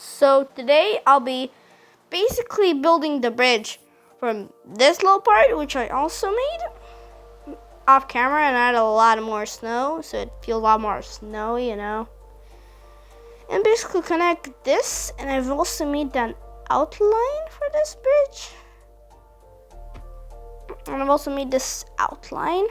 So today I'll be basically building the bridge from this little part, which I also made off camera, and add a lot more snow so it feels a lot more snowy, and basically connect this. And I've also made an outline for this bridge, and I've also made this outline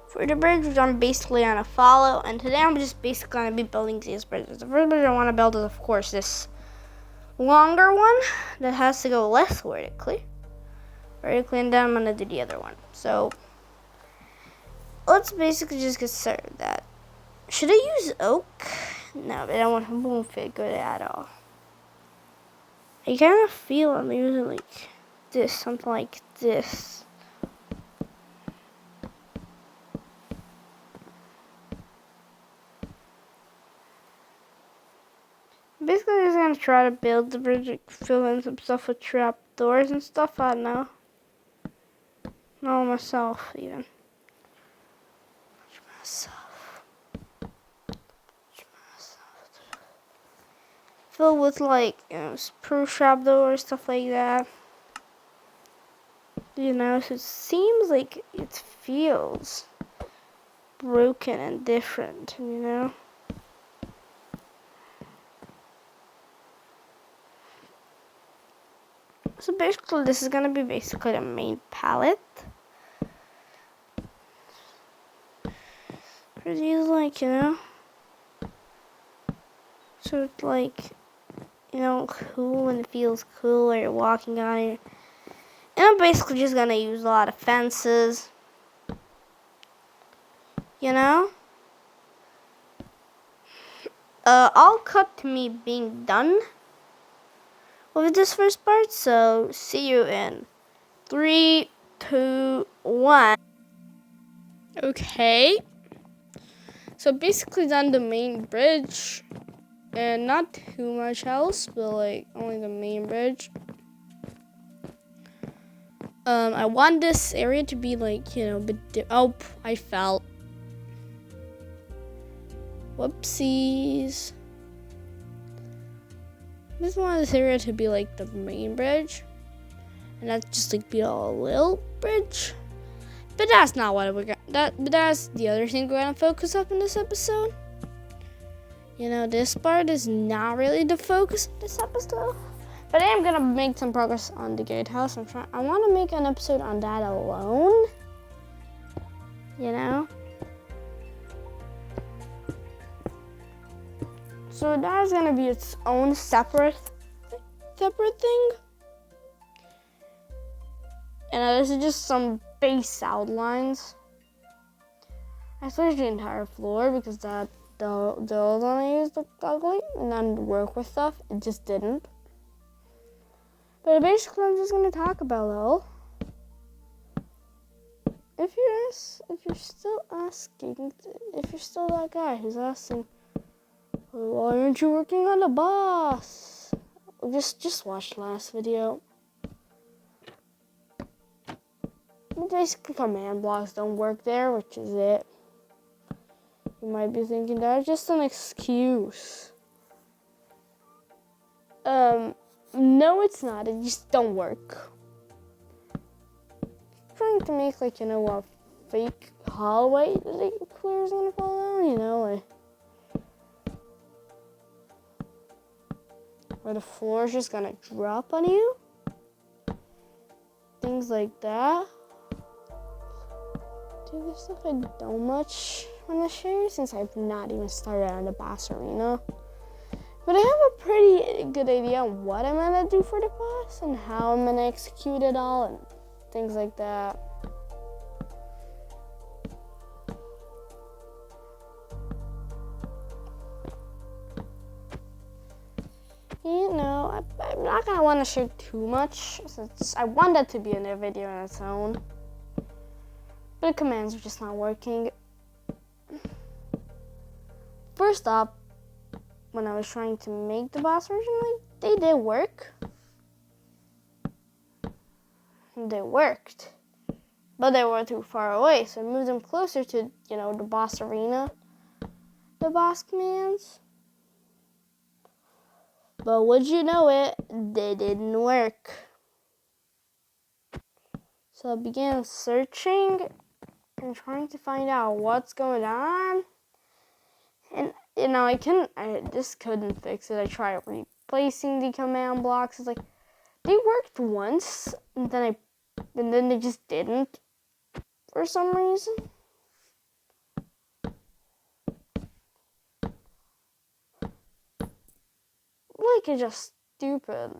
for the bridge, which I'm basically gonna follow. And today I'm just basically gonna be building these bridges. The first bridge I want to build is, of course, this longer one that has to go less vertically, and then I'm gonna do the other one. So let's basically just get started with that. Should I use oak? No, but it won't fit good at all. I kind of feel I'm using like this, something like this. Basically, I'm just gonna try to build the bridge, like, fill in some stuff with trap doors and stuff. I don't know. Not myself, even. Filled with like, spruce trap doors, stuff like that. So it seems like it feels broken and different, So basically, this is gonna be basically the main palette. For these, like, so it's like, cool, and it feels cool while you're walking on it. And I'm basically just gonna use a lot of fences, I'll cut to me being done with this first part, so see you in 3, 2, 1. Okay, so basically done the main bridge, and not too much else, but like only the main bridge. I want this area to be like, oh, I fell. Whoopsies. I just want this area to be like the main bridge, and not just like be a little bridge. But that's not what we're gonna. But that's the other thing we're gonna focus up in this episode. This part is not really the focus of this episode. But I am gonna make some progress on the gatehouse. I want to make an episode on that alone. So that is gonna be its own separate thing. And this is just some base outlines. I switched the entire floor because the old one I used looked ugly, and then work with stuff, it just didn't. But basically, I'm just gonna talk about LOL. If you're still that guy who's asking, why aren't you working on the boss? Just watch the last video. Basically, command blocks don't work there, which is it. You might be thinking that's just an excuse. No, it's not. It just don't work. I'm trying to make like, a fake hallway that it clears gonna fall down, where the floor is just gonna drop on you. Things like that. Dude, this stuff I don't much want to share since I've not even started on the boss arena. But I have a pretty good idea on what I'm gonna do for the boss and how I'm gonna execute it all and things like that. I'm not gonna want to share too much since I want that to be in a video on its own. But the commands are just not working. First up, when I was trying to make the boss originally, they did work. They worked. But they were too far away, so I moved them closer to, the boss arena. The boss commands. But would you know it, they didn't work. So I began searching and trying to find out what's going on. And, I just couldn't fix it. I tried replacing the command blocks. It's like, they worked once, and then they just didn't for some reason. Like, it's just stupid,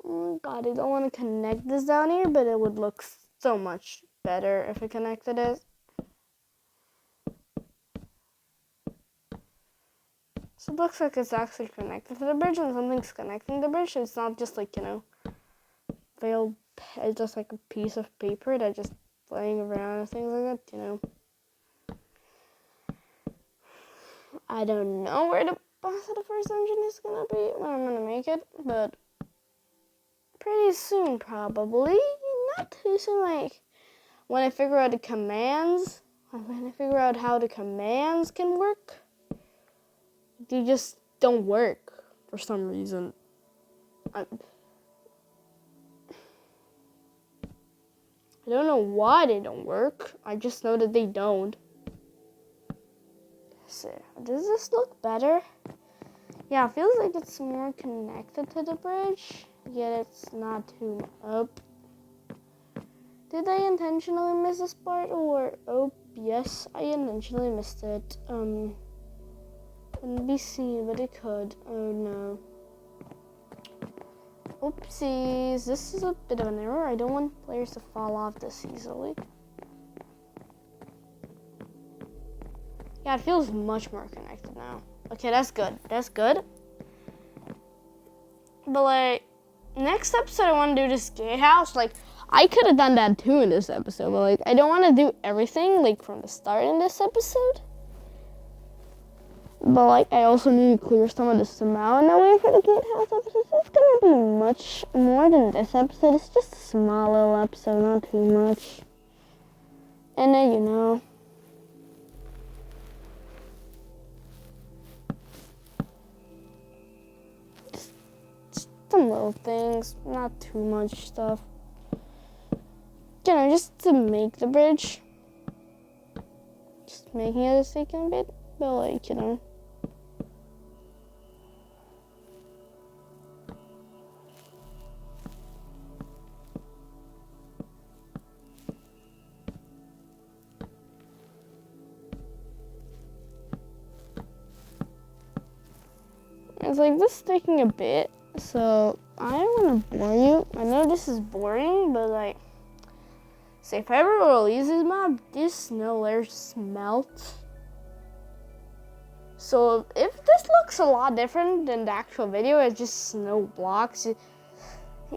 Oh God, I don't want to connect this down here, but it would look so much better if I connected it. So it looks like it's actually connected to the bridge, and something's connecting the bridge. It's not just like, it's just like a piece of paper that just flying around and things like that, I don't know where the boss of the first engine is gonna be when I'm gonna make it, but pretty soon probably. Not too soon, like when I figure out the commands, when I figure out how the commands can work. They just don't work for some reason. I don't know why they don't work. I just know that they don't. So, does this look better? Yeah, it feels like it's more connected to the bridge, yet it's not too up. Did I intentionally miss this part, or yes, I intentionally missed it. Couldn't be seen, but it could. Oh no. Oopsies, this is a bit of an error. I don't want players to fall off this easily. Yeah, it feels much more connected now. Okay, that's good. That's good. But like, next episode I want to do this gatehouse. Like, I could have done that too in this episode, but like, I don't want to do everything like from the start in this episode. But like, I also need to clear some of the Samoan away for the gatehouse episode. So it's gonna be much more than this episode. It's just a small little episode, not too much. And then just some little things, not too much stuff. Just to make the bridge. Just making it a second bit, but like, It's like, this is taking a bit, so I don't want to bore you. I know this is boring, but like, say if I ever release this map, these snow layers melt. So if this looks a lot different than the actual video, it's just snow blocks.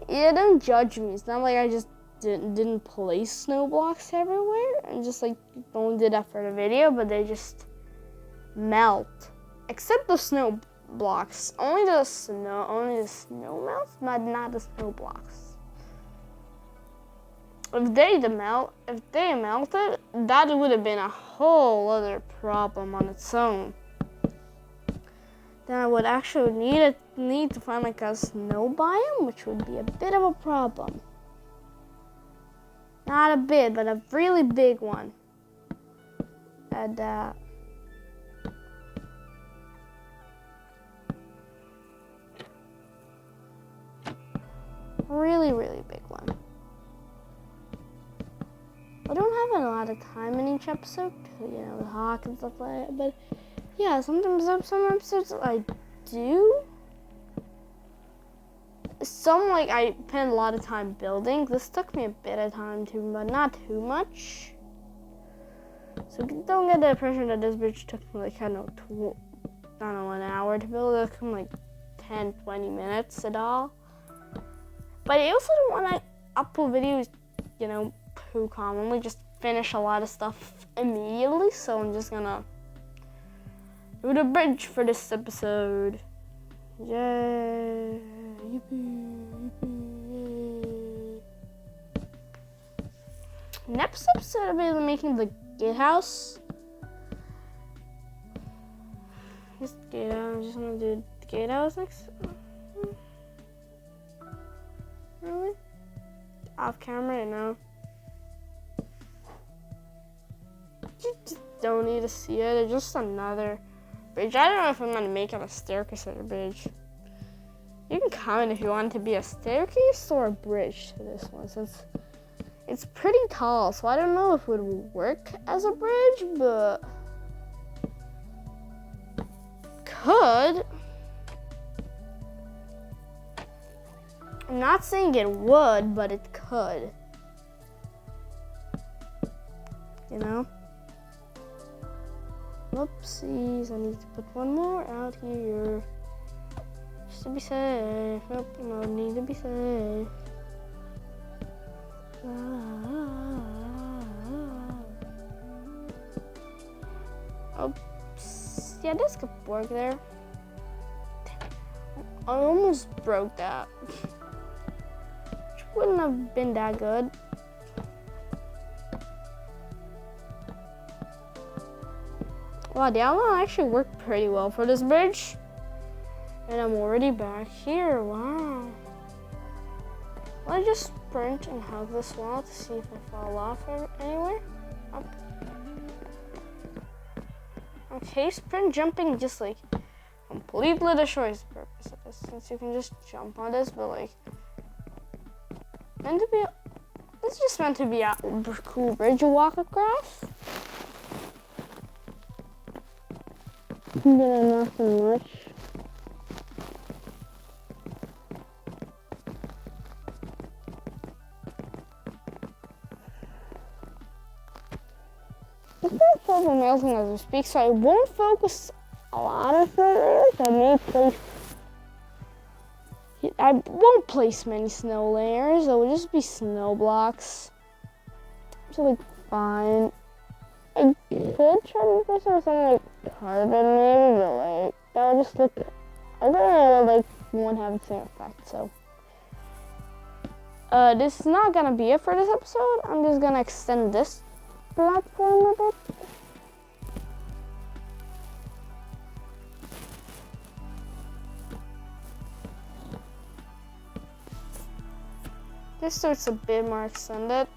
Yeah, don't judge me. It's not like I just didn't place snow blocks everywhere. And just like only did that for the video, but they just melt. Except the snow blocks. Only the snow melts, but not the snow blocks. If they melted, that would have been a whole other problem on its own. Then I would actually need to find like a snow biome, which would be a bit of a problem. Not a bit, but a really big one. And really, really big one. I don't have a lot of time in each episode, with Hawk and stuff like that, but yeah, sometimes some episodes I do. Some, like, I spend a lot of time building. This took me a bit of time too, but not too much. So don't get the impression that this bridge took me like, an hour to build. It took me like 10, 20 minutes at all. But I also don't want to upload videos, too commonly. Just finish a lot of stuff immediately. So I'm just gonna do the bridge for this episode. Yay! Yippee! Yippee! Yay! Next episode, I'll be making the gatehouse. This gatehouse. I'm just gonna do the gatehouse next. Really? Off camera, no. You just don't need to see it. It's just another bridge. I don't know if I'm gonna make it a staircase or a bridge. You can comment if you want it to be a staircase or a bridge to this one, since it's pretty tall, so I don't know if it would work as a bridge, but could. I'm not saying it would, but it could. You know? Whoopsies, I need to put one more out here. Just to be safe. Nope, no need to be safe. Oops. Yeah, this could work there. I almost broke that. Which wouldn't have been that good. Wow, the outline actually worked pretty well for this bridge. And I'm already back here. Wow. Let me just sprint and hug this wall to see if I fall off anywhere. Up. Okay, sprint jumping just like completely destroys the purpose of this, since you can just jump on this, but like it's just meant to be a cool bridge to walk across. Nothing much. It's not so amazing as we speak, so I won't focus a lot of it. I won't place many snow layers. It will just be snow blocks. So like fine. I could try to put something like carbon maybe, but like that would just look. I don't know, like won't have the same effect. So this is not gonna be it for this episode. I'm just gonna extend this platform a bit. This so it's a bit more extended.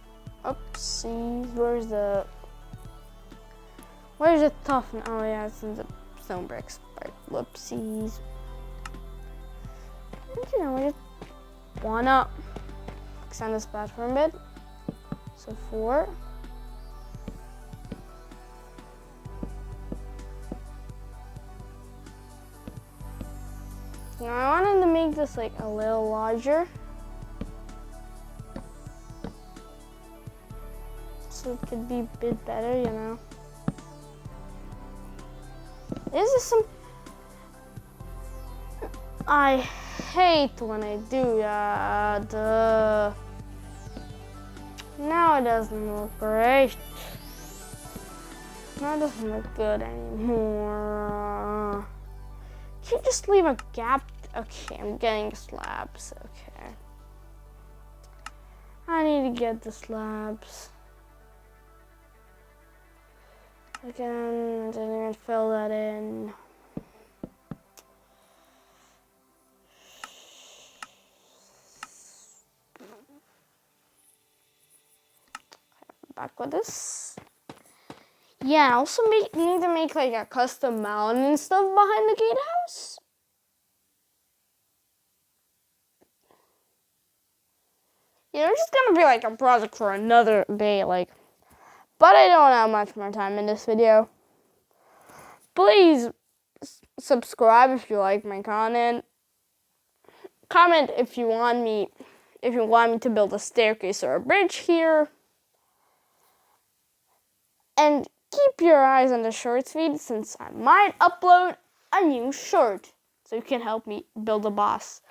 Oopsies, where's the tough? Oh yeah, it's in the stone bricks part. Whoopsies. You know, I just wanna extend this platform a bit. So 4. Now I wanted to make this like a little larger. So it could be a bit better, you know. This is some. I hate when I do that. Now it doesn't look great. Now it doesn't look good anymore. Can you just leave a gap? Okay, I'm getting slabs. Okay. I need to get the slabs. Again, I didn't even fill that in. Back with this. Yeah, I also need to make like a custom mountain and stuff behind the gatehouse. Yeah, it's just gonna be like a project for another day, like. But I don't have much more time in this video. Please subscribe if you like my content. Comment if you want me to build a staircase or a bridge here. And keep your eyes on the shorts feed, since I might upload a new short, so you can help me build a boss.